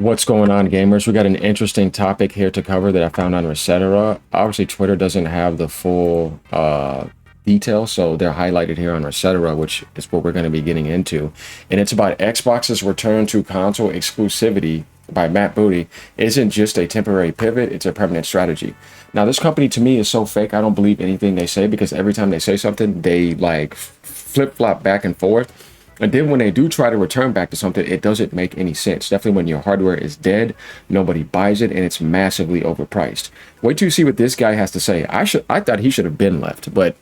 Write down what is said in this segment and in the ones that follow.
What's going on, gamers? We got an interesting topic here to cover that I found on Resetera. Obviously, Twitter doesn't have the full details, so they're highlighted here on Resetera, which is what we're going to be getting into. And it's about Xbox's return to console exclusivity by Matt Booty isn't just a temporary pivot, it's a permanent strategy. Now, this company to me is so fake, I don't believe anything they say, because every time they say something, they like flip-flop back and forth. And then when they do try to return back to something, it doesn't make any sense. Definitely when your hardware is dead, nobody buys it, and it's massively overpriced. Wait till you see what this guy has to say. I thought he should have been left, but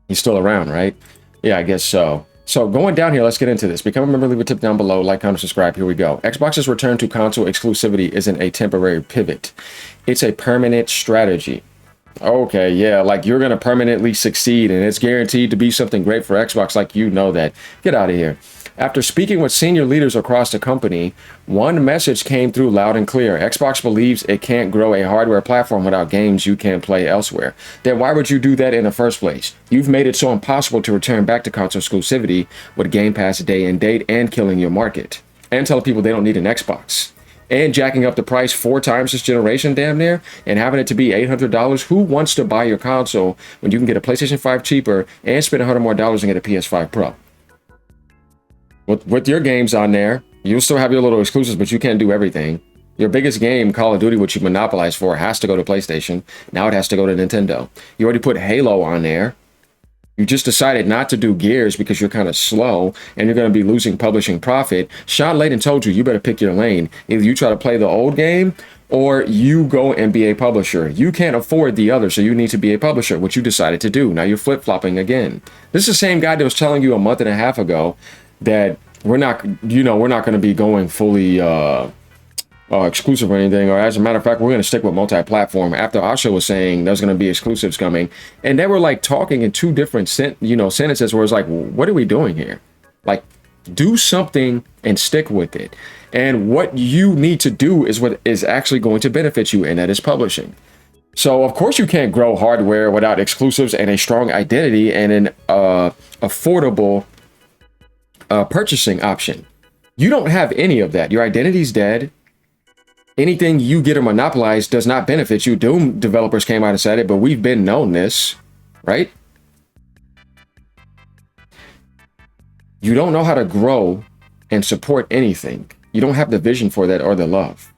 he's still around, right? Yeah, I guess so. So going down here, let's get into this. Become a member, leave a tip down below, like, comment, subscribe. Here we go. Xbox's return to console exclusivity isn't a temporary pivot. It's a permanent strategy. Okay, yeah, like you're going to permanently succeed and it's guaranteed to be something great for Xbox, like you know that. Get out of here. After speaking with senior leaders across the company, one message came through loud and clear. Xbox believes it can't grow a hardware platform without games you can play elsewhere. Then why would you do that in the first place? You've made it so impossible to return back to console exclusivity with Game Pass day and date and killing your market. And telling people they don't need an Xbox. And jacking up the price 4 times this generation, damn near, and having it to be $800. Who wants to buy your console when you can get a PlayStation 5 cheaper and spend $100 more and get a PS5 Pro? With your games on there, you'll still have your little exclusives, but you can't do everything. Your biggest game, Call of Duty, which you monopolized for, has to go to PlayStation. Now it has to go to Nintendo. You already put Halo on there. You just decided not to do Gears because you're kind of slow and you're going to be losing publishing profit. Sean Layden told you better pick your lane. Either you try to play the old game or you go and be a publisher. You can't afford the other, so you need to be a publisher, which you decided to do. Now you're flip-flopping again. This is the same guy that was telling you a month and a half ago that we're not going to be going fully exclusive or anything, or as a matter of fact, we're going to stick with multi-platform. After Asha was saying there's going to be exclusives coming, and they were like talking in 2 different sentences where it's like, what are we doing here? Like, do something and stick with it. And what you need to do is what is actually going to benefit you, and that is publishing. So of course you can't grow hardware without exclusives and a strong identity and an affordable purchasing option. You don't have any of that. Your identity's dead. Anything you get or monopolize does not benefit you. Doom developers came out and said it, but we've been known this, right? You don't know how to grow and support anything. You don't have the vision for that or the love.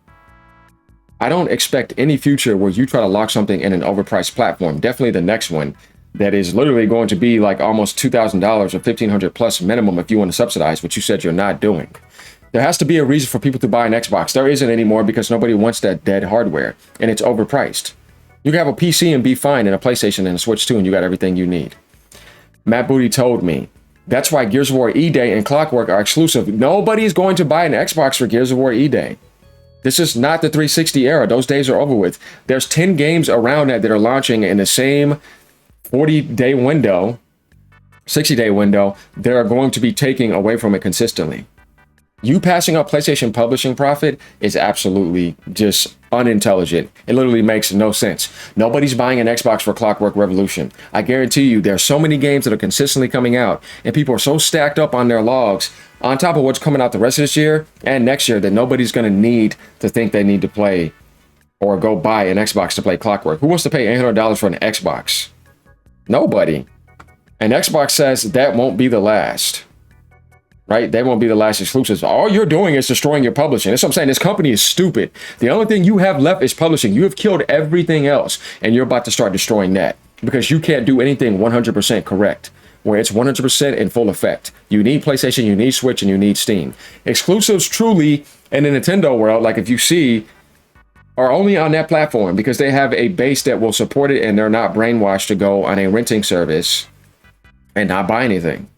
I don't expect any future where you try to lock something in an overpriced platform. Definitely the next one that is literally going to be like almost $2,000 or $1,500 plus minimum if you want to subsidize, which you said you're not doing. There has to be a reason for people to buy an Xbox. There isn't anymore because nobody wants that dead hardware and it's overpriced. You can have a PC and be fine, and a PlayStation and a Switch too, and you got everything you need. Matt Booty told me that's why Gears of War E-Day and Clockwork are exclusive. Nobody's going to buy an Xbox for Gears of War E-Day. This is not the 360 era. Those days are over with. There's 10 games around that are launching in the same 40-day window, 60-day window. They're going to be taking away from it consistently. You passing up PlayStation publishing profit is absolutely just unintelligent. It literally makes no sense. Nobody's buying an Xbox for Clockwork Revolution. I guarantee you there are so many games that are consistently coming out, and people are so stacked up on their logs on top of what's coming out the rest of this year and next year that nobody's going to need to think they need to play or go buy an Xbox to play Clockwork. Who wants to pay $800 for an Xbox? Nobody. And Xbox says that won't be the last. Right? They won't be the last exclusives. All you're doing is destroying your publishing. That's what I'm saying. This company is stupid. The only thing you have left is publishing. You have killed everything else, and you're about to start destroying that because you can't do anything 100% correct, where it's 100% in full effect. You need PlayStation, you need Switch, and you need Steam. Exclusives truly in the Nintendo world, like if you see, are only on that platform because they have a base that will support it, and they're not brainwashed to go on a renting service and not buy anything.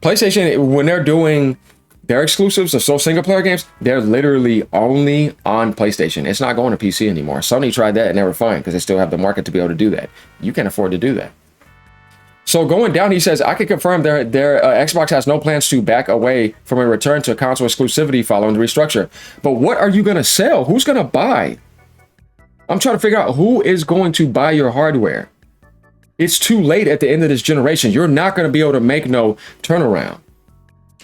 PlayStation, when they're doing their exclusives of single player games, they're literally only on PlayStation. It's not going to PC anymore. Sony tried that and they were fine because they still have the market to be able to do that. You can't afford to do that. So going down, he says, I can confirm their Xbox has no plans to back away from a return to console exclusivity following the restructure. But what are you going to sell? Who's going to buy? I'm trying to figure out who is going to buy your hardware. It's too late at the end of this generation. You're not going to be able to make no turnaround.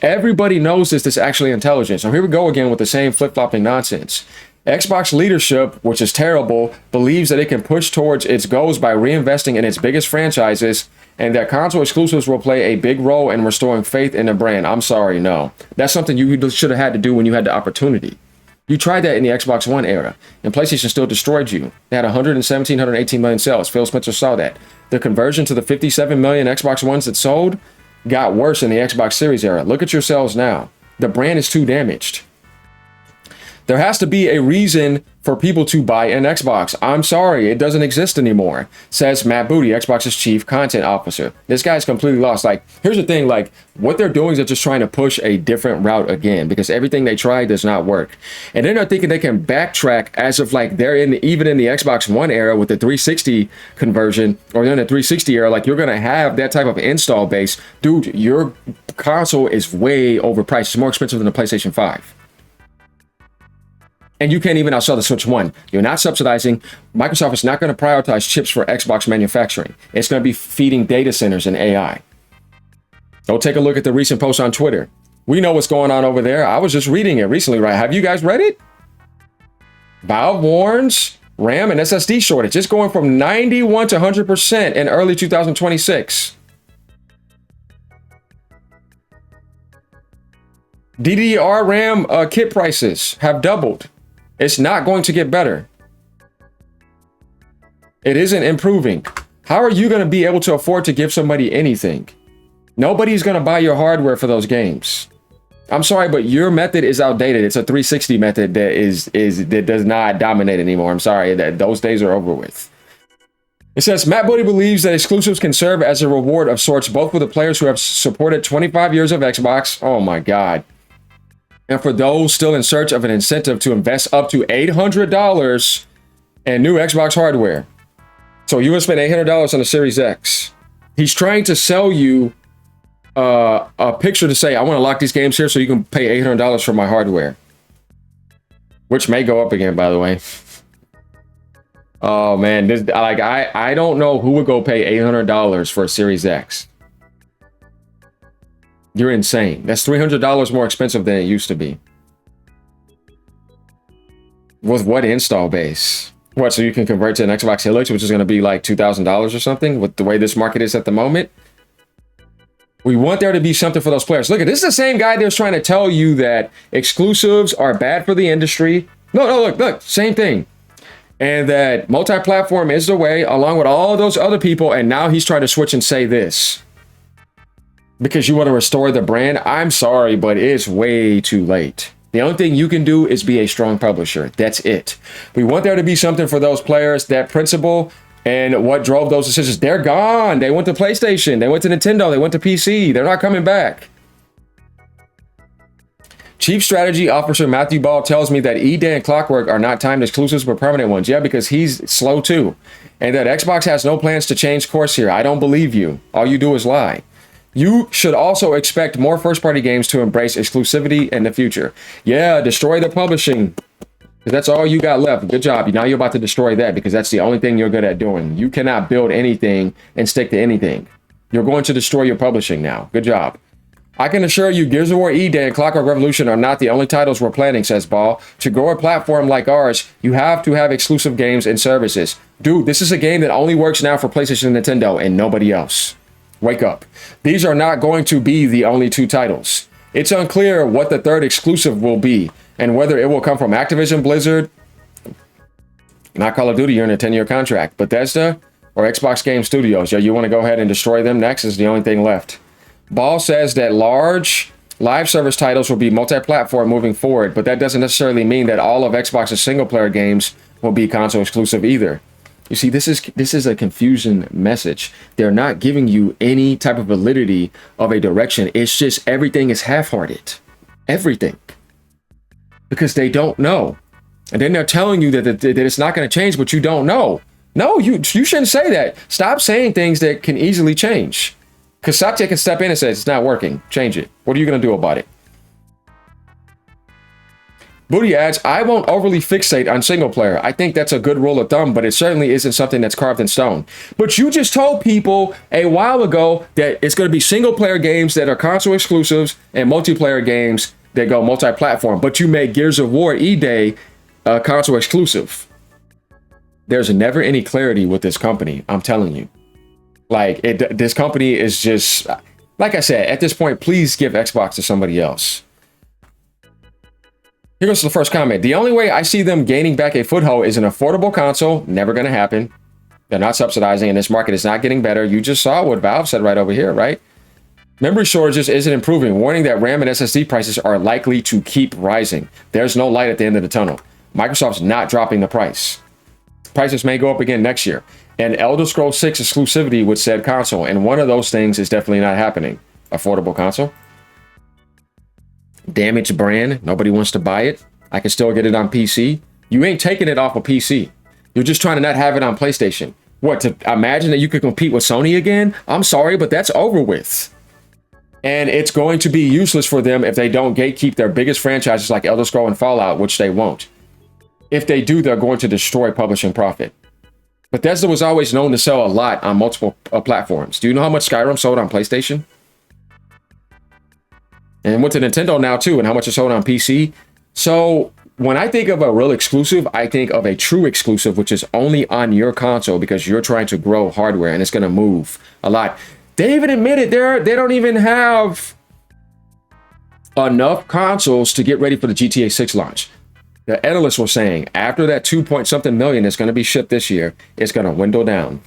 Everybody knows this is actually intelligent. So here we go again with the same flip-flopping nonsense. Xbox leadership, which is terrible, believes that it can push towards its goals by reinvesting in its biggest franchises, and that console exclusives will play a big role in restoring faith in the brand. I'm sorry, no. That's something you should have had to do when you had the opportunity. You tried that in the Xbox One era, and PlayStation still destroyed you. They had 117, 118 million sales. Phil Spencer saw that. The conversion to the 57 million Xbox Ones that sold got worse in the Xbox Series era. Look at your sales now. The brand is too damaged. There has to be a reason for people to buy an Xbox. I'm sorry, it doesn't exist anymore, says Matt Booty, Xbox's chief content officer. This guy's completely lost. Like, here's the thing, like, what they're doing is they're just trying to push a different route again, because everything they tried does not work. And then they're thinking they can backtrack as if like they're even in the Xbox One era with the 360 conversion, or in the 360 era, like you're gonna have that type of install base. Dude, your console is way overpriced. It's more expensive than the PlayStation 5. And you can't even outsell the Switch 1. You're not subsidizing. Microsoft is not going to prioritize chips for Xbox manufacturing. It's going to be feeding data centers and AI. Go take a look at the recent post on Twitter. We know what's going on over there. I was just reading it recently, right? Have you guys read it? Valve warns RAM and SSD shortage. It's going from 91 to 100% in early 2026. DDR RAM kit prices have doubled. It's not going to get better. It isn't improving. How are you going to be able to afford to give somebody anything? Nobody's going to buy your hardware for those games. I'm sorry, but your method is outdated. It's a 360 method that does not dominate anymore. I'm sorry, that those days are over with. It says, Matt Booty believes that exclusives can serve as a reward of sorts, both for the players who have supported 25 years of Xbox. Oh my God. And for those still in search of an incentive to invest up to $800 in new Xbox hardware. So you would spend $800 on the Series X. He's trying to sell you a picture to say, I want to lock these games here so you can pay $800 for my hardware. Which may go up again, by the way. Oh man, I don't know who would go pay $800 for a Series X. You're insane. That's $300 more expensive than it used to be. With what install base? What, so you can convert to an Xbox Helix, which is going to be like $2,000 or something with the way this market is at the moment? We want there to be something for those players. Look, this is the same guy that was trying to tell you that exclusives are bad for the industry. No, look, same thing. And that multi-platform is the way, along with all those other people, and now he's trying to switch and say this. Because you want to restore the brand? I'm sorry, but it's way too late. The only thing you can do is be a strong publisher. That's it. We want there to be something for those players. That principle and what drove those decisions, they're gone. They went to PlayStation. They went to Nintendo. They went to PC. They're not coming back. Chief Strategy Officer Matthew Ball tells me that E-Day and Clockwork are not timed exclusives but permanent ones. Yeah, because he's slow too. And that Xbox has no plans to change course here. I don't believe you. All you do is lie. You should also expect more first-party games to embrace exclusivity in the future. Yeah, destroy the publishing. That's all you got left. Good job. Now you're about to destroy that because that's the only thing you're good at doing. You cannot build anything and stick to anything. You're going to destroy your publishing now. Good job. I can assure you Gears of War, E-Day, and Clockwork Revolution are not the only titles we're planning, says Ball. To grow a platform like ours, you have to have exclusive games and services. Dude, this is a game that only works now for PlayStation and Nintendo and nobody else. Wake up. These are not going to be the only two titles. It's unclear what the third exclusive will be and whether it will come from Activision Blizzard, not Call of Duty, you're in a 10-year contract, Bethesda, or Xbox Game Studios. Yeah, you want to go ahead and destroy them next is the only thing left. Ball says that large live service titles will be multi-platform moving forward, but that doesn't necessarily mean that all of Xbox's single-player games will be console exclusive either. You see, this is a confusion message. They're not giving you any type of validity of a direction. It's just everything is half-hearted. Everything. Because they don't know. And then they're telling you that it's not going to change, but you don't know. No, you shouldn't say that. Stop saying things that can easily change. Because Satya can step in and say, it's not working. Change it. What are you going to do about it? Booty adds, I won't overly fixate on single player. I think that's a good rule of thumb, but it certainly isn't something that's carved in stone. But you just told people a while ago that it's going to be single player games that are console exclusives and multiplayer games that go multi-platform. But you made Gears of War E-Day console exclusive. There's never any clarity with this company. I'm telling you. Like, this company is just, like I said, at this point, please give Xbox to somebody else. Here goes the first comment. The only way I see them gaining back a foothold is an affordable console. Never going to happen. They're not subsidizing, and this market is not getting better. You just saw what Valve said right over here, right? Memory shortages isn't improving, warning that RAM and SSD prices are likely to keep rising. There's no light at the end of the tunnel. Microsoft's not dropping the price. Prices may go up again next year. And Elder Scrolls 6 exclusivity with said console, and one of those things is definitely not happening. Affordable console. Damaged brand. Nobody wants to buy it. I can still get it on PC. You ain't taking it off of PC. You're just trying to not have it on PlayStation. What, to imagine that you could compete with Sony again? I'm sorry, but that's over with. And it's going to be useless for them if they don't gatekeep their biggest franchises like Elder Scrolls and Fallout, which they won't. If they do, they're going to destroy publishing profit. Bethesda was always known to sell a lot on multiple platforms. Do you know how much Skyrim sold on PlayStation? And went to Nintendo now too, and how much it sold on PC. So when I think of a real exclusive, I think of a true exclusive, which is only on your console because you're trying to grow hardware and it's going to move a lot. They even admitted they don't even have enough consoles to get ready for the GTA 6 launch. The analysts were saying after that 2 point something million that's going to be shipped this year, it's going to dwindle down.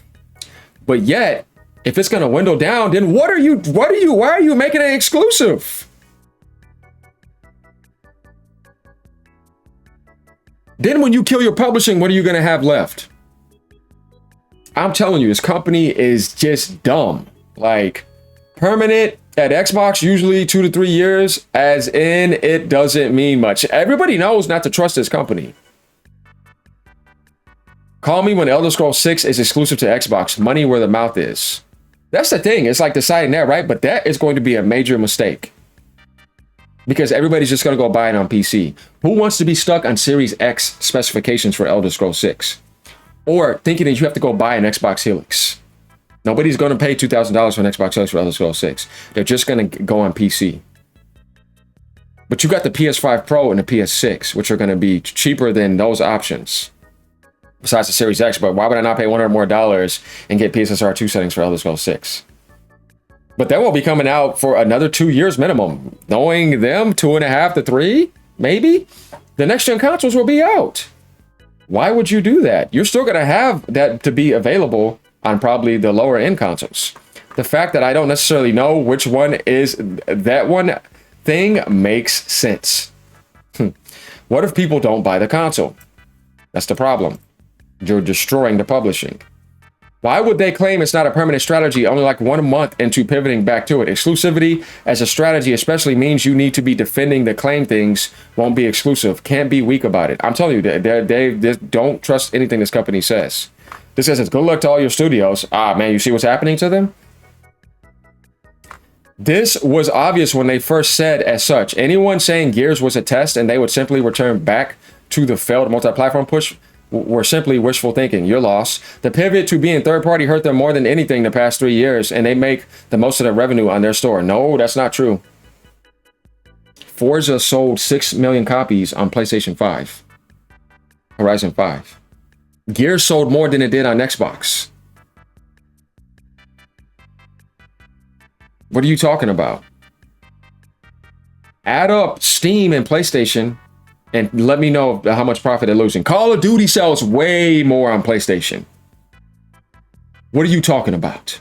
But yet, if it's going to dwindle down, then why are you making it exclusive? Then when you kill your publishing, what are you going to have left? I'm telling you, this company is just dumb. Like, permanent at Xbox, usually 2 to 3 years, as in it doesn't mean much. Everybody knows not to trust this company. Call me when Elder Scrolls 6 is exclusive to Xbox. Money where the mouth is. That's the thing. It's like deciding that, right? But that is going to be a major mistake. Because everybody's just going to go buy it on PC. Who wants to be stuck on Series X specifications for Elder Scrolls 6? Or thinking that you have to go buy an Xbox Helix. Nobody's going to pay $2,000 for an Xbox Helix for Elder Scrolls 6. They're just going to go on PC. But you got the PS5 Pro and the PS6, which are going to be cheaper than those options. Besides the Series X, but why would I not pay $100 more and get PSSR 2 settings for Elder Scrolls 6? But that won't be coming out for another 2 years minimum. Knowing them, 2.5 to 3, maybe? The next gen consoles will be out. Why would you do that? You're still going to have that to be available on probably the lower end consoles. The fact that I don't necessarily know which one is that one thing makes sense. What if people don't buy the console? That's the problem. You're destroying the publishing. Why would they claim it's not a permanent strategy only like 1 month into pivoting back to it? Exclusivity as a strategy especially means you need to be defending the claim things won't be exclusive. Can't be weak about it. I'm telling you, they don't trust anything this company says. This says, good luck to all your studios. Ah, man, you see what's happening to them? This was obvious when they first said as such. Anyone saying Gears was a test and they would simply return back to the failed multi-platform push were simply wishful thinking. You're lost. The pivot to being third party hurt them more than anything the past 3 years, and they make the most of their revenue on their store. No, that's not true. Forza sold 6 million copies on PlayStation 5. Horizon 5. Gears sold more than it did on Xbox. What are you talking about? Add up Steam and PlayStation and let me know how much profit they're losing. Call of Duty sells way more on PlayStation. What are you talking about?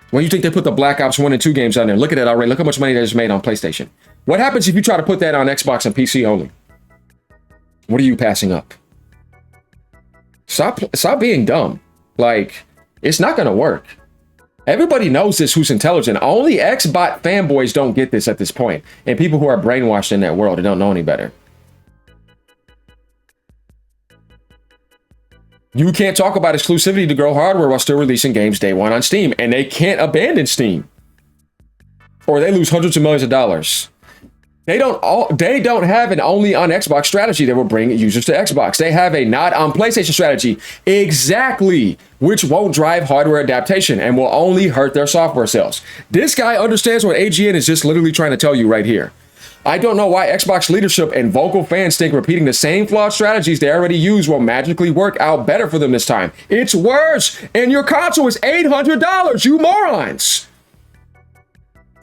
When you think they put the Black Ops 1 and 2 games on there, look at that already. Look how much money they just made on PlayStation. What happens if you try to put that on Xbox and PC only? What are you passing up? Stop being dumb. Like, it's not going to work. Everybody knows this who's intelligent. Only Xbot fanboys don't get this at this point. And people who are brainwashed in that world and don't know any better. You can't talk about exclusivity to grow hardware while still releasing games day one on Steam. And they can't abandon Steam. Or they lose hundreds of millions of dollars. They don't have an only on Xbox strategy that will bring users to Xbox. They have a not on PlayStation strategy, exactly, which won't drive hardware adaptation and will only hurt their software sales. This guy understands what AGN is just literally trying to tell you right here. I don't know why Xbox leadership and vocal fans think repeating the same flawed strategies they already use will magically work out better for them this time. It's worse, and your console is $800, you morons.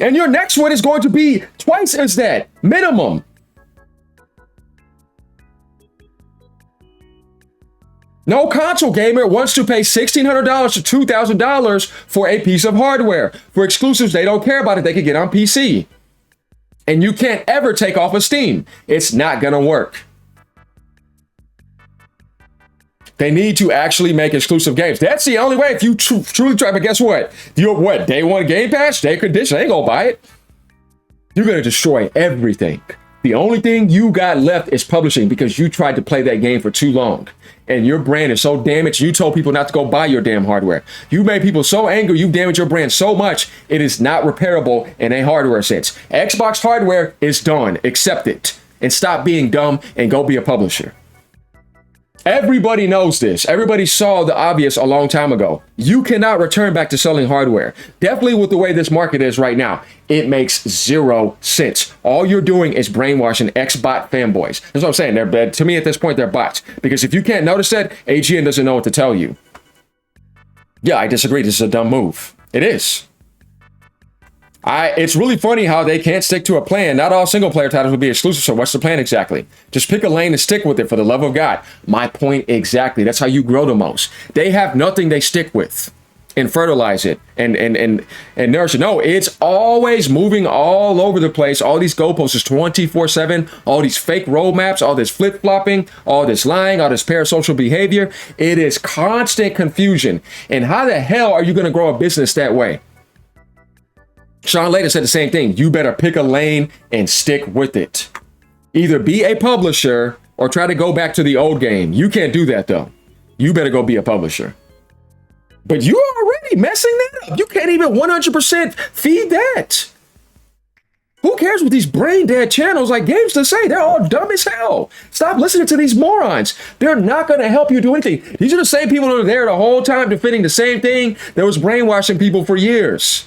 And your next one is going to be twice as that, minimum. No console gamer wants to pay $1,600 to $2,000 for a piece of hardware. For exclusives, they don't care about it. They can get on PC. And you can't ever take off of Steam. It's not going to work. They need to actually make exclusive games. That's the only way if you truly try. But guess what? Day one Game Pass, day condition, they ain't gonna buy it. You're gonna destroy everything. The only thing you got left is publishing because you tried to play that game for too long. And your brand is so damaged, you told people not to go buy your damn hardware. You made people so angry, you damaged your brand so much, it is not repairable in a hardware sense. Xbox hardware is done. Accept it. And stop being dumb and go be a publisher. Everybody knows this. Everybody saw the obvious a long time ago. You cannot return back to selling hardware. Definitely with the way this market is right now. It makes 0 sense. All you're doing is brainwashing Xbot fanboys. That's what I'm saying. To me, at this point, they're bots. Because if you can't notice that, AGN doesn't know what to tell you. Yeah, I disagree. This is a dumb move. It is. It's really funny how they can't stick to a plan. Not all single player titles will be exclusive. So what's the plan exactly? Just pick a lane and stick with it for the love of God. My point exactly. That's how you grow the most. They have nothing they stick with and fertilize it and nourish it. No, it's always moving all over the place. All these goalposts is 24/7, all these fake roadmaps, all this flip-flopping, all this lying, all this parasocial behavior. It is constant confusion. And how the hell are you going to grow a business that way? Sean Layden said the same thing. You better pick a lane and stick with it. Either be a publisher or try to go back to the old game. You can't do that, though. You better go be a publisher. But you're already messing that up. You can't even 100% feed that. Who cares what these brain dead channels like Games to say? They're all dumb as hell. Stop listening to these morons. They're not going to help you do anything. These are the same people that are there the whole time defending the same thing that was brainwashing people for years.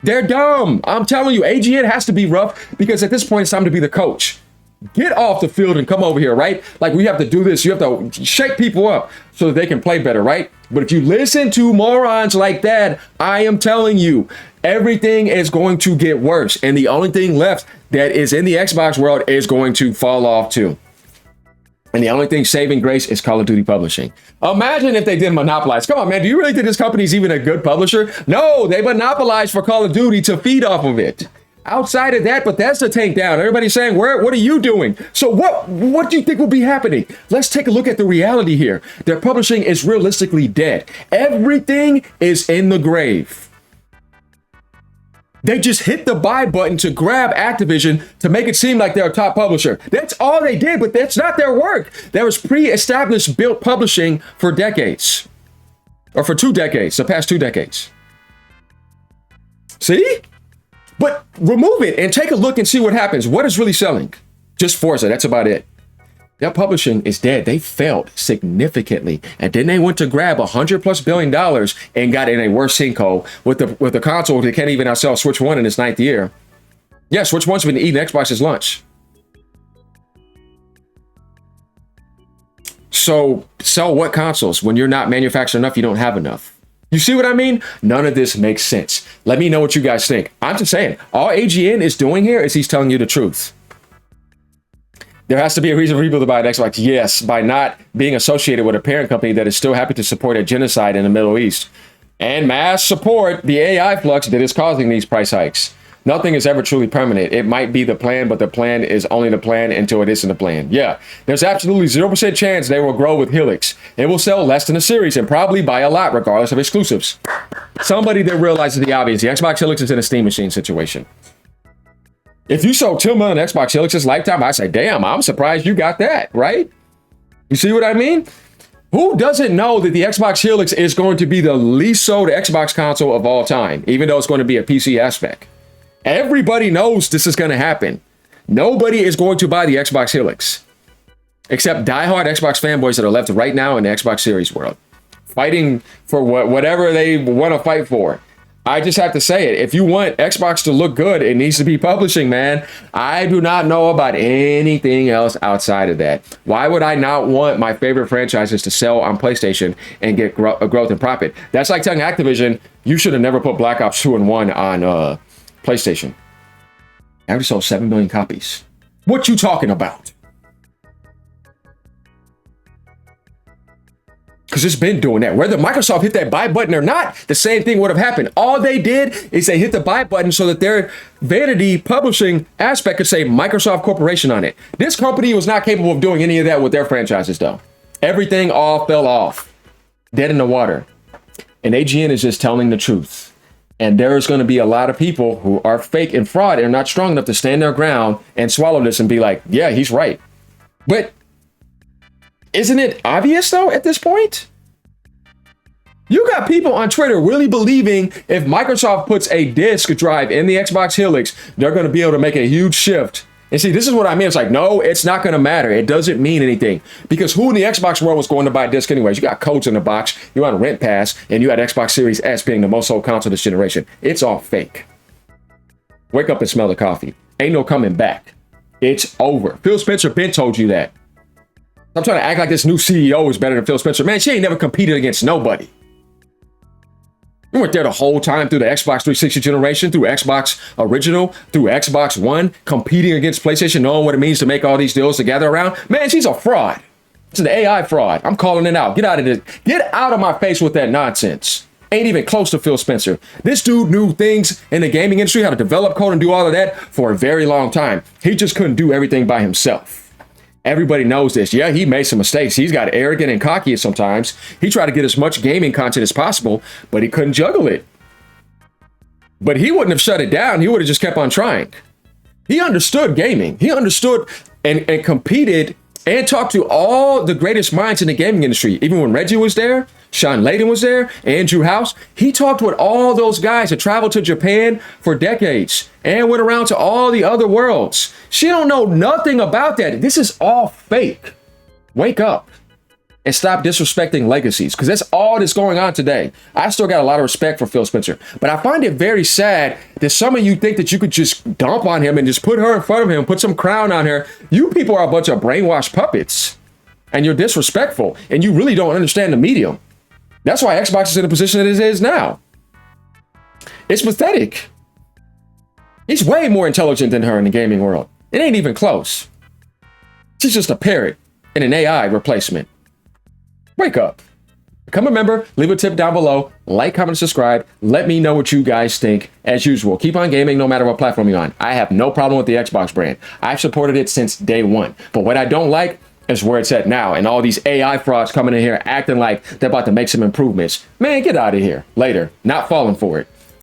They're dumb. I'm telling you, AGN has to be rough because at this point, it's time to be the coach. Get off the field and come over here, right? Like we have to do this. You have to shake people up so that they can play better, right? But if you listen to morons like that, I am telling you, everything is going to get worse. And the only thing left that is in the Xbox world is going to fall off too. And the only thing saving grace is Call of Duty publishing. Imagine if they did monopolize. Come on, man. Do you really think this company is even a good publisher? No, they monopolized for Call of Duty to feed off of it. Outside of that, Bethesda tanked down. Everybody's saying, what are you doing? So what do you think will be happening? Let's take a look at the reality here. Their publishing is realistically dead. Everything is in the grave. They just hit the buy button to grab Activision to make it seem like they're a top publisher. That's all they did, but that's not their work. There was pre-established built publishing for decades. Or for 2 decades, the past 2 decades. See? But remove it and take a look and see what happens. What is really selling? Just Forza, that's about it. Their publishing is dead. They failed significantly. And then they went to grab $100+ billion and got in a worse sinkhole with the console that can't even outsell Switch 1 in its 9th year. Yeah, Switch 1's been eating Xbox's lunch. So sell what consoles? When you're not manufacturing enough, you don't have enough. You see what I mean? None of this makes sense. Let me know what you guys think. I'm just saying, all AGN is doing here is he's telling you the truth. There has to be a reason for people to buy an Xbox. Yes, by not being associated with a parent company that is still happy to support a genocide in the Middle East and mass support the AI flux that is causing these price hikes. Nothing is ever truly permanent. It might be the plan, but the plan is only the plan until it isn't the plan. Yeah, there's absolutely 0% chance they will grow with Helix. It will sell less than a series and probably buy a lot regardless of exclusives. Somebody that realizes the obvious. The Xbox Helix is in a Steam machine situation. If you sold 2 million Xbox Helix's lifetime, I say, damn, I'm surprised you got that, right? You see what I mean? Who doesn't know that the Xbox Helix is going to be the least sold Xbox console of all time, even though it's going to be a PC aspect? Everybody knows this is going to happen. Nobody is going to buy the Xbox Helix except diehard Xbox fanboys that are left right now in the Xbox Series world, fighting for whatever they want to fight for. I just have to say it. If you want Xbox to look good, it needs to be publishing, man. I do not know about anything else outside of that. Why would I not want my favorite franchises to sell on PlayStation and get growth and profit? That's like telling Activision, you should have never put Black Ops 2 and 1 on PlayStation. I already sold 7 million copies. What you talking about? Because it's been doing that. Whether Microsoft hit that buy button or not, the same thing would have happened. All they did is they hit the buy button so that their vanity publishing aspect could say Microsoft Corporation on it. This company was not capable of doing any of that with their franchises, though. Everything all fell off, dead in the water. And AGN is just telling the truth. And there's going to be a lot of people who are fake and fraud and are not strong enough to stand their ground and swallow this and be like, yeah, he's right. But isn't it obvious, though, at this point? You got people on Twitter really believing if Microsoft puts a disk drive in the Xbox Helix, they're going to be able to make a huge shift. And see, this is what I mean. It's like, no, it's not going to matter. It doesn't mean anything. Because who in the Xbox world was going to buy a disc anyways? You got codes in the box, you on Rent Pass, and you had Xbox Series S being the most sold console this generation. It's all fake. Wake up and smell the coffee. Ain't no coming back. It's over. Phil Spencer been told you that. I'm trying to act like this new CEO is better than Phil Spencer. Man, she ain't never competed against nobody. We weren't there the whole time through the Xbox 360 generation, through Xbox Original, through Xbox One, competing against PlayStation, knowing what it means to make all these deals to gather around. Man, she's a fraud. It's an AI fraud. I'm calling it out. Get out of this. Get out of my face with that nonsense. Ain't even close to Phil Spencer. This dude knew things in the gaming industry, how to develop code and do all of that for a very long time. He just couldn't do everything by himself. Everybody knows this. Yeah, he made some mistakes. He's got arrogant and cocky sometimes. He tried to get as much gaming content as possible, but he couldn't juggle it. But he wouldn't have shut it down. He would have just kept on trying. He understood gaming. He understood and competed and talked to all the greatest minds in the gaming industry. Even when Reggie was there, Sean Layden was there, Andrew House. He talked with all those guys that traveled to Japan for decades and went around to all the other worlds. She don't know nothing about that. This is all fake. Wake up and stop disrespecting legacies, because that's all that's going on today. I still got a lot of respect for Phil Spencer, but I find it very sad that some of you think that you could just dump on him and just put her in front of him, put some crown on her. You people are a bunch of brainwashed puppets, and you're disrespectful, and you really don't understand the medium. That's why Xbox is in the position that it is now. It's pathetic. He's way more intelligent than her in the gaming world. It ain't even close. She's just a parrot and an AI replacement. Wake up. Become a member, leave a tip down below, like, comment, subscribe. Let me know what you guys think. As usual, keep on gaming no matter what platform you're on. I have no problem with the Xbox brand. I've supported it since day one. But what I don't like is where it's at now. And all these AI frauds coming in here acting like they're about to make some improvements. Man, get out of here. Later. Not falling for it.